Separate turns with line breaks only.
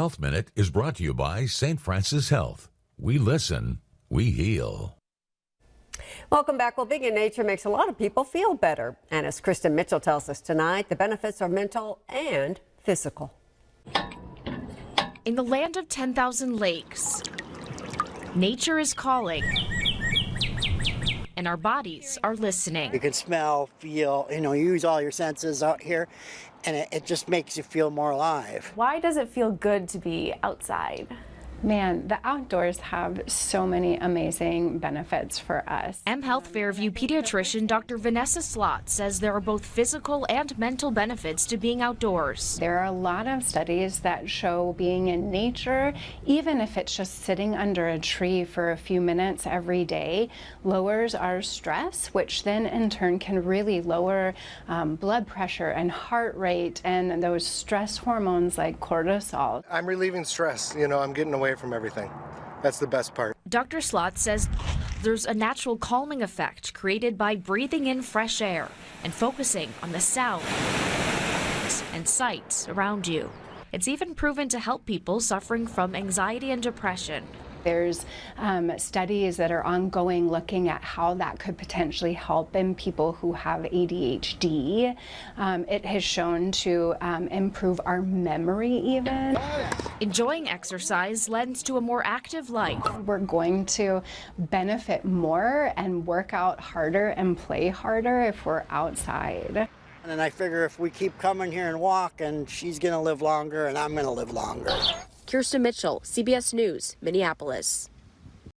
Health Minute is brought to you by St. Francis Health. We listen, we heal.
Welcome back. Well, being in nature makes a lot of people feel better. And as Kristen Mitchell tells us tonight, the benefits are mental and physical.
In the land of 10,000 lakes, nature is calling, and our bodies are listening.
You can smell, feel, use all your senses out here, and it just makes you feel more alive.
Why does it feel good to be outside?
Man, the outdoors have so many amazing benefits for us.
mHealth Fairview pediatrician Dr. Vanessa Slott says there are both physical and mental benefits to being outdoors.
There are a lot of studies that show being in nature, even if it's just sitting under a tree for a few minutes every day, lowers our stress, which then in turn can really lower blood pressure and heart rate and those stress hormones like cortisol.
I'm relieving stress. I'm getting away from everything. That's the best part.
Dr. Slott says there's a natural calming effect created by breathing in fresh air and focusing on the sounds and sights around you. It's even proven to help people suffering from anxiety and depression.
There's studies that are ongoing looking at how that could potentially help in people who have ADHD. It has shown to improve our memory even.
Enjoying exercise lends to a more active life.
We're going to benefit more and work out harder and play harder if we're outside.
And I figure if we keep coming here and walking, she's going to live longer and I'm going to live longer.
Kirsten Mitchell, CBS News, Minneapolis.